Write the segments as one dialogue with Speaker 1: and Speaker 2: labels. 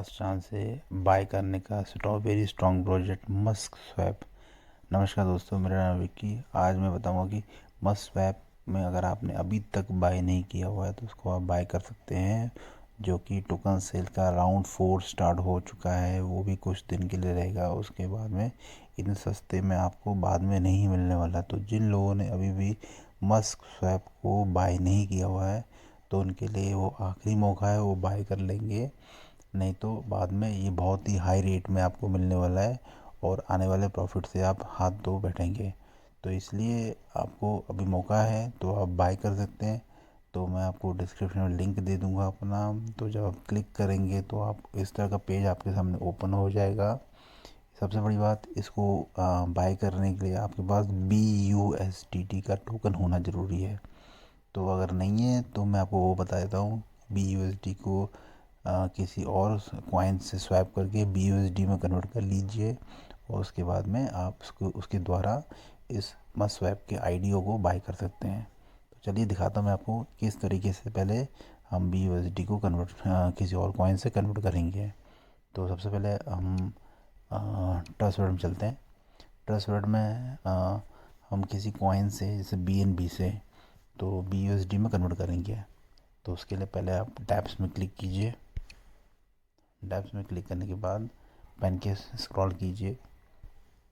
Speaker 1: Last chance है bye करने का strawberry strong project Musk swap. नमस्कार दोस्तों, मेरा नाम विक्की। आज मैं बताऊंगा कि मस्क स्वैप में अगर आपने अभी तक बाय नहीं किया हुआ है तो उसको आप बाय कर सकते हैं, जो कि टोकन सेल का राउंड 4 स्टार्ट हो चुका है। वो भी कुछ दिन के लिए रहेगा, उसके बाद में इतने सस्ते में आपको बाद में नहीं मिलने वाला। तो जिन लोगों ने अभी भी मस्क स्वैप को बाय नहीं किया हुआ है तो उनके लिए वो आखिरी मौका है, वो बाय कर लेंगे। नहीं तो बाद में ये बहुत ही हाई रेट में आपको मिलने वाला है और आने वाले प्रॉफिट से आप हाथ धो बैठेंगे। तो इसलिए आपको अभी मौका है तो आप बाय कर सकते हैं। तो मैं आपको डिस्क्रिप्शन में लिंक दे दूंगा अपना। तो जब आप क्लिक करेंगे तो आप इस तरह का पेज आपके सामने ओपन हो जाएगा। सबसे बड़ी बात, इसको बाय करने के लिए आपके पास BUSDT का टोकन होना ज़रूरी है। तो अगर नहीं है तो मैं आपको वो बता देता हूँ। BUSD को किसी और कॉइन से स्वैप करके BUSD में कन्वर्ट कर लीजिए और उसके बाद में आप उसको उसके द्वारा इस मस्ट स्वैप के आईडियो को बाय कर सकते हैं। तो चलिए दिखाता हूँ मैं आपको किस तरीके से पहले हम BUSD को कन्वर्ट किसी और कॉइन से कन्वर्ट करेंगे। तो सबसे पहले हम ट्रस्ट वर्ड में चलते हैं। ट्रस्ट वर्ड में हम किसी कॉइन से जैसे BNB से तो BUSD में कन्वर्ट करेंगे। तो उसके लिए पहले आप टैब्स में क्लिक कीजिए। टैब्स में क्लिक करने के बाद पेनकेप स्क्रॉल कीजिए,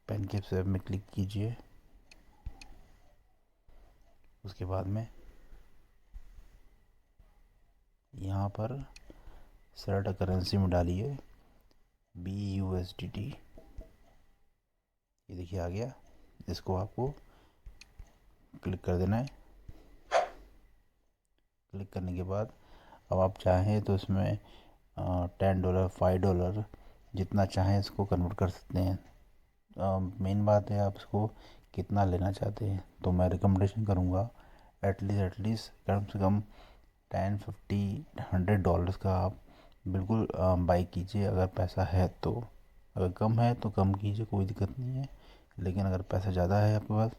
Speaker 1: पेनकेप स्वैप में क्लिक कीजिए। उसके बाद में यहाँ पर सेलेक्ट करेंसी में डालिए BUSDT। ये देखिए आ गया। इसको आपको क्लिक कर देना है। क्लिक करने के बाद अब आप चाहें तो इसमें $10 $5 जितना चाहें इसको कन्वर्ट कर सकते हैं। मेन बात है आप इसको कितना लेना चाहते हैं। तो मैं रिकमेंडेशन करूँगा एटलीस्ट कम से कम 10 50 $100 का आप बिल्कुल बाई कीजिए, अगर पैसा है तो। अगर कम है तो कम कीजिए, कोई दिक्कत नहीं है। लेकिन अगर पैसा ज़्यादा है आपके पास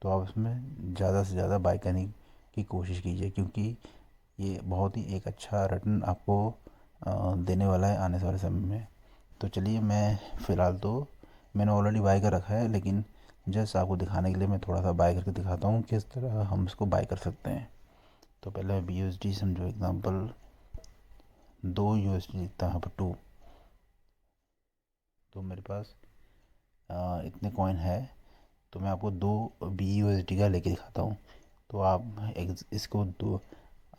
Speaker 1: तो आप इसमें ज़्यादा से ज़्यादा बाई करने की कोशिश कीजिए, क्योंकि ये बहुत ही एक अच्छा रिटर्न आपको देने वाला है आने वाले समय में। तो चलिए, मैं फ़िलहाल तो मैंने ऑलरेडी बाय कर रखा है, लेकिन जस्ट आपको दिखाने के लिए मैं थोड़ा सा बाय करके दिखाता हूँ किस तरह हम इसको बाय कर सकते हैं। तो पहले BUSD समझो एग्जांपल 2 USD लिखता है यहाँ पर 2। तो मेरे पास इतने कॉइन है, तो मैं आपको 2 BUSD का लेके दिखाता हूँ। तो आप इसको दो,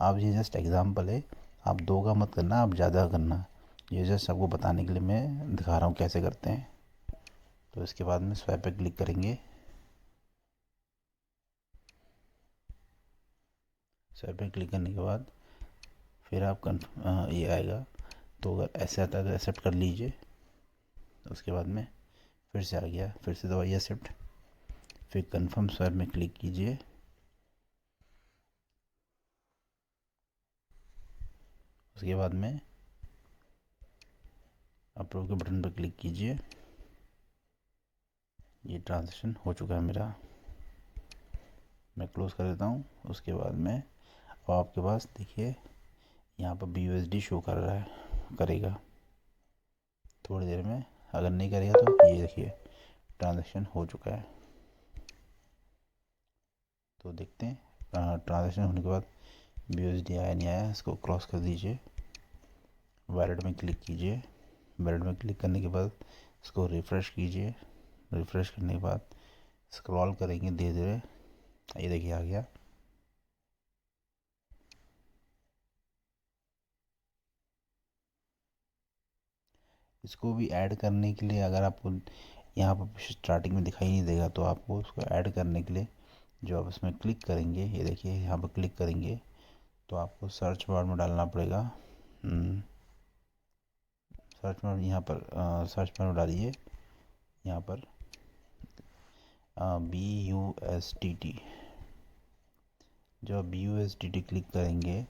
Speaker 1: आप ये जस्ट एग्जांपल है, आप 2 का मत करना, आप ज़्यादा करना। ये जस्ट आपको बताने के लिए मैं दिखा रहा हूँ कैसे करते हैं। तो इसके बाद में स्वैप पे क्लिक करेंगे। स्वैप पे क्लिक करने के बाद फिर आप ये आएगा। तो अगर ऐसे आता है तो एक्सेप्ट कर लीजिए। उसके बाद में फिर से आ गया, फिर से दबाइए एक्सेप्ट, फिर कंफर्म स्वैप में क्लिक कीजिए। उसके बाद में अप्रूव के बटन पर क्लिक कीजिए। ये ट्रांजेक्शन हो चुका है मेरा, मैं क्लोज कर देता हूँ। उसके बाद में अब आपके पास देखिए यहाँ पर BUSD शो कर रहा है, करेगा थोड़ी देर में। अगर नहीं करेगा तो ये देखिए ट्रांजेक्शन हो चुका है। तो देखते हैं ट्रांजेक्शन होने के बाद BUSD आया नहीं आया, इसको क्रॉस कर दीजिए। वॉलेट में क्लिक कीजिए। वॉलेट में क्लिक करने के बाद इसको रिफ़्रेश कीजिए। रिफ़्रेश करने के बाद स्क्रॉल करेंगे धीरे धीरे, ये देखिए आ गया। इसको भी ऐड करने के लिए अगर आपको यहाँ पर स्टार्टिंग में दिखाई नहीं देगा तो आपको उसको ऐड करने के लिए जो आप इसमें क्लिक करेंगे, ये देखिए यहाँ पर क्लिक करेंगे तो आपको सर्च बार में डालना पड़ेगा। सर्च बार यहाँ पर सर्च बार में डालिए यहाँ पर BUSDT। जब BUSDT क्लिक करेंगे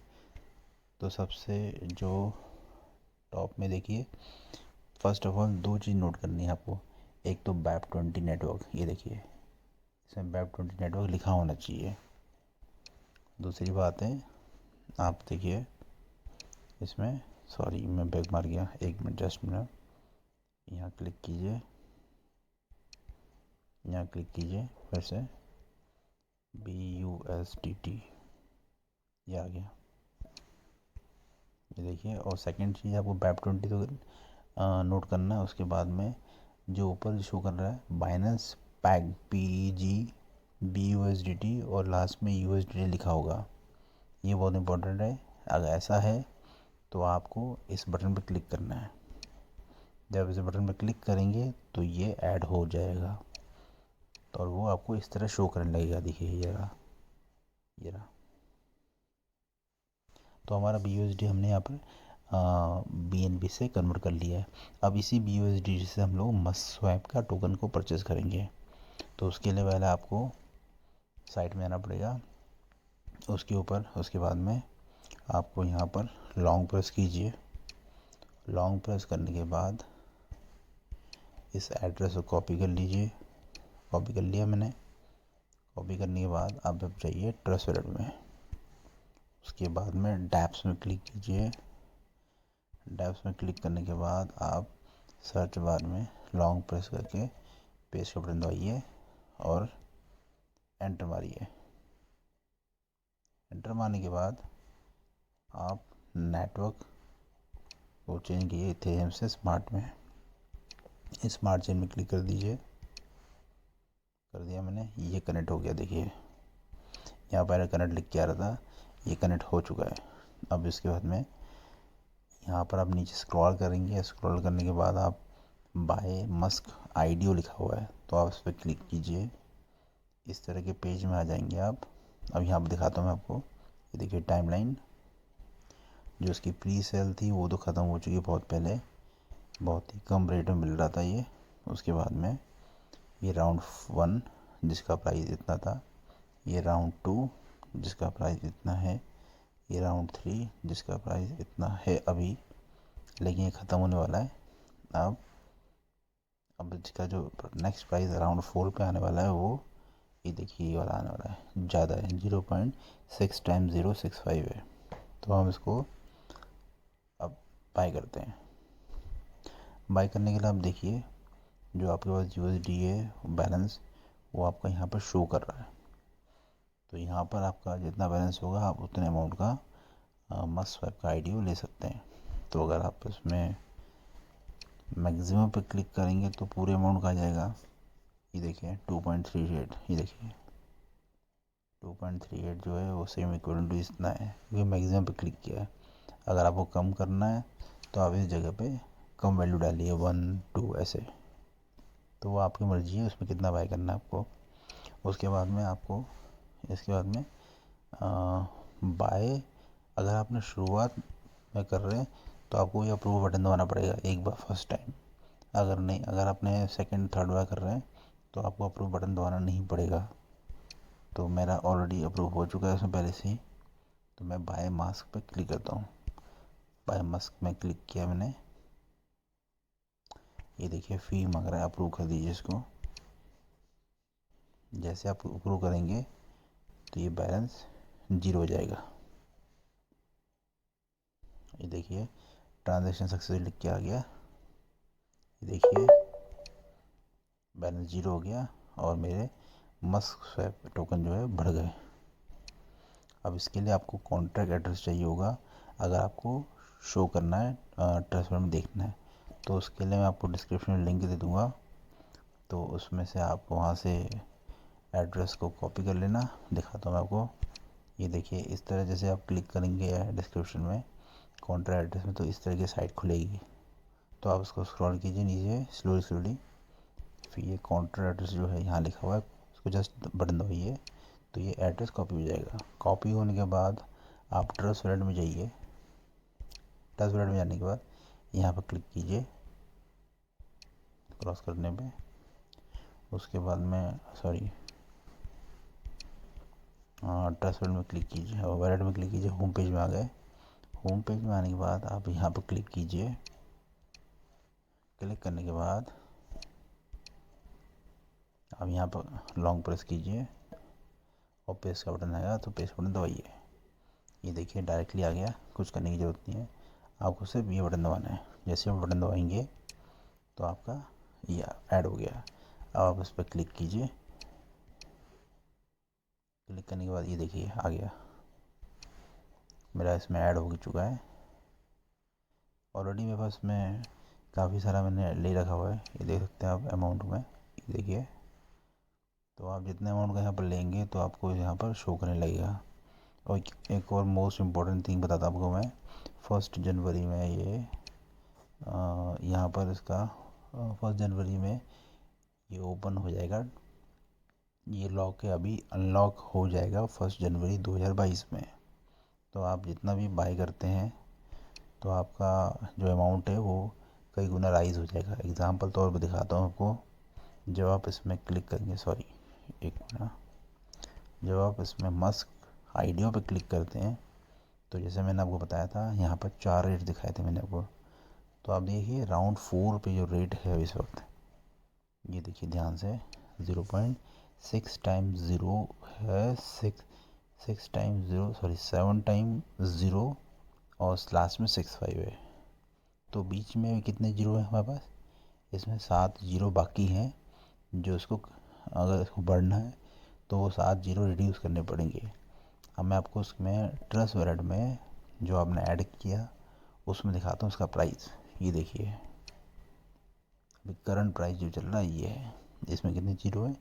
Speaker 1: तो सबसे जो टॉप में देखिए, first of all 2 cheese note करनी है आपको। एक तो BEP20 नेटवर्क, ये देखिए इसमें BEP20 नेटवर्क लिखा होना चाहिए। दूसरी बात है, आप देखिए इसमें सॉरी मैं बैक मार गया, 1 मिनट जस्ट मिनट। यहाँ क्लिक कीजिए, यहाँ क्लिक कीजिए फिर से BUSDT, ये आ गया, ये देखिए। और सेकंड चीज़ आपको BAP20 तो नोट करना है। उसके बाद में जो ऊपर शो कर रहा है बाइनेंस पैग PEG BUSDT और लास्ट में USDT लिखा होगा, ये बहुत इंपॉर्टेंट है। अगर ऐसा है तो आपको इस बटन पर क्लिक करना है। जब इस बटन पर क्लिक करेंगे तो ये ऐड हो जाएगा, तो और वो आपको इस तरह शो करने लगेगा। देखिए ये रहा, ये रहा। तो हमारा BUSD हमने यहाँ पर BNB से कन्वर्ट कर लिया है। अब इसी BUSD से हम लोग मस्वैप का टोकन को परचेज़ करेंगे। तो उसके लिए पहले आपको साइट में आना पड़ेगा, उसके ऊपर। उसके बाद में आपको यहाँ पर लॉन्ग प्रेस कीजिए। लॉन्ग प्रेस करने के बाद इस एड्रेस को कॉपी कर लीजिए। कॉपी कर लिया मैंने। कॉपी करने के बाद आप जब जाइए ट्रस्ट वॉलेट में, उसके बाद में डैप्स में क्लिक कीजिए। डैप्स में क्लिक करने के बाद आप सर्च बार में लॉन्ग प्रेस करके पेस्ट का बटन दबाइए और एंटर मारिए। एंटर मारने के बाद आप नेटवर्क को चेंज कीजिए इथेरियम से स्मार्ट में। स्मार्ट चेन में क्लिक कर दीजिए। कर दिया मैंने, ये कनेक्ट हो गया। देखिए यहाँ पर कनेक्ट लिख के आ रहा था, ये कनेक्ट हो चुका है। अब इसके बाद में यहाँ पर आप नीचे स्क्रॉल करेंगे। स्क्रॉल करने के बाद आप बाय मस्क IDO लिखा हुआ है, तो आप इस पर क्लिक कीजिए। इस तरह के पेज में आ जाएंगे आप। अब यहाँ पर दिखाता हूँ मैं आपको। ये देखिए टाइमलाइन, जो उसकी प्री सेल थी वो तो ख़त्म हो चुकी है बहुत पहले, बहुत ही कम रेट में मिल रहा था ये। उसके बाद में ये राउंड 1 जिसका प्राइस इतना था, ये राउंड 2 जिसका प्राइस इतना है, ये राउंड 3 जिसका प्राइस इतना है अभी, लेकिन ये ख़त्म होने वाला है अब इसका जो नेक्स्ट प्राइस राउंड 4 पे आने वाला है वो ये देखिए, ये वाला आने वाला है, ज़्यादा है, 0.6 टाइम्स 065 है। तो हम इसको अब बाय करते हैं। बाय करने के लिए आप देखिए जो आपके पास USD है बैलेंस, वो आपका यहाँ पर शो कर रहा है। तो यहाँ पर आपका जितना बैलेंस होगा आप उतने अमाउंट का मस्वैप का IDO ले सकते हैं। तो अगर आप इसमें मैक्सिमम पे क्लिक करेंगे तो पूरे अमाउंट का आ जाएगा। ये देखिए 2.38, ये देखिए 2.38 जो है वो सेम इक्वल टू इतना है, क्योंकि मैक्सिमम पे क्लिक किया है। अगर आपको कम करना है तो आप इस जगह पे कम वैल्यू डालिए, 1 2 ऐसे। तो वो आपकी मर्ज़ी है उसमें कितना बाय करना है आपको। उसके बाद में आपको इसके बाद में बाय, अगर आपने शुरुआत में कर रहे हैं तो आपको ये अप्रूव बटन दबाना पड़ेगा एक बार फर्स्ट टाइम। अगर नहीं, अगर आपने सेकंड थर्ड बार कर रहे हैं तो आपको अप्रूव बटन दबाना नहीं पड़ेगा। तो मेरा ऑलरेडी अप्रूव हो चुका है उसमें पहले से ही। तो मैं बाय मास्क पे क्लिक करता हूँ। बाय मास्क में क्लिक किया मैंने। ये देखिए फ़ी मांग रहा है, अप्रूव कर दीजिए इसको। जैसे आप अप्रूव करेंगे तो ये बैलेंस 0 हो जाएगा। ये देखिए ट्रांजैक्शन सक्सेस लिख के आ गया। ये देखिए बैलेंस 0 हो गया और मेरे मस्क स्वैप टोकन जो है बढ़ गए। अब इसके लिए आपको कॉन्ट्रैक्ट एड्रेस चाहिए होगा, अगर आपको शो करना है ट्रस्ट में देखना है। तो उसके लिए मैं आपको डिस्क्रिप्शन में लिंक दे दूँगा, तो उसमें से आप वहाँ से एड्रेस को कॉपी कर लेना। दिखाता हूँ मैं आपको। ये देखिए इस तरह जैसे आप क्लिक करेंगे डिस्क्रिप्शन में कॉन्ट्रैक्ट एड्रेस में, तो इस तरह की साइट खुलेगी। तो आप उसको स्क्रॉल कीजिए नीचे स्लोली स्लोली, फिर ये कॉन्ट्रैक्ट एड्रेस जो है यहाँ लिखा हुआ है, उसको जस्ट बटन दबाइए तो ये एड्रेस कॉपी हो जाएगा। कॉपी होने के बाद आप ट्रस्ट वॉलेट में जाइए। ट्रस्ट वॉलेट में जाने के बाद यहाँ पर क्लिक कीजिए क्रॉस करने पे। उसके बाद में सॉरी ट्रस्ट वॉलेट में क्लिक कीजिए और वॉलेट में क्लिक कीजिए। होम पेज में आ गए। होम पेज में आने के बाद आप यहाँ पर क्लिक कीजिए। क्लिक करने के बाद आप यहाँ पर लॉन्ग प्रेस कीजिए और पेस्ट का बटन आएगा तो पेस्ट बटन दबाइए। ये देखिए डायरेक्टली आ गया, कुछ करने की ज़रूरत नहीं है। आपको सिर्फ ये बटन दबाना है। जैसे आप बटन दबाएंगे तो आपका ये ऐड हो गया। अब आप इस पर क्लिक कीजिए। क्लिक करने के बाद ये देखिए आ गया, मेरा इसमें ऐड हो चुका है ऑलरेडी। मेरे पास में काफ़ी सारा मैंने ले रखा हुआ है, ये देख सकते हैं आप अमाउंट में, ये देखिए। तो आप जितने अमाउंट का यहाँ पर लेंगे तो आपको यहाँ पर शो करने लगेगा। और एक और मोस्ट इम्पॉर्टेंट थिंग बताता आपको मैं, 1 जनवरी में ये यहाँ पर इसका 1 जनवरी में ये ओपन हो जाएगा। ये लॉक है, अभी अनलॉक हो जाएगा 1 जनवरी 2022 में। तो आप जितना भी बाय करते हैं तो आपका जो अमाउंट है वो कई गुना राइज हो जाएगा। एग्जांपल तौर पर दिखाता हूँ आपको। जब आप इसमें क्लिक करेंगे, सॉरी एक मिनट, जब आप इसमें मस्क आइडियो पे क्लिक करते हैं तो जैसे मैंने आपको बताया था यहाँ पर 4 रेट दिखाए थे मैंने आपको। तो आप देखिए राउंड 4 पे जो रेट है इस वक्त, ये देखिए ध्यान से, 0.6 टाइम्स 0 है, 6 टाइम्स 0, सॉरी 7 टाइम 0 और लास्ट में 65 है। तो बीच में कितने जीरो है हमारे पास, इसमें 7 जीरो बाकी हैं, जो इसको अगर इसको बढ़ना है तो वो 7 जीरो रिड्यूस करने पड़ेंगे। अब मैं आपको उसमें ट्रस्ट वॉलेट में जो आपने ऐड किया उसमें दिखाता हूँ उसका प्राइस। ये देखिए अभी करंट प्राइस जो चल रहा है ये है, इसमें कितने जीरो है,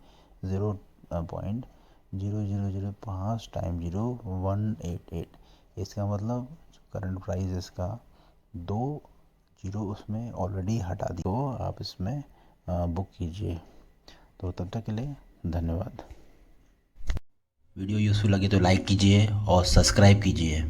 Speaker 1: 0.00005 टाइम 0188। इसका मतलब करंट प्राइस इसका 2 जीरो उसमें ऑलरेडी हटा दी। तो आप इसमें बुक कीजिए। तो तब तक के लिए धन्यवाद।
Speaker 2: वीडियो यूज़फुल लगे तो लाइक कीजिए और सब्सक्राइब कीजिए।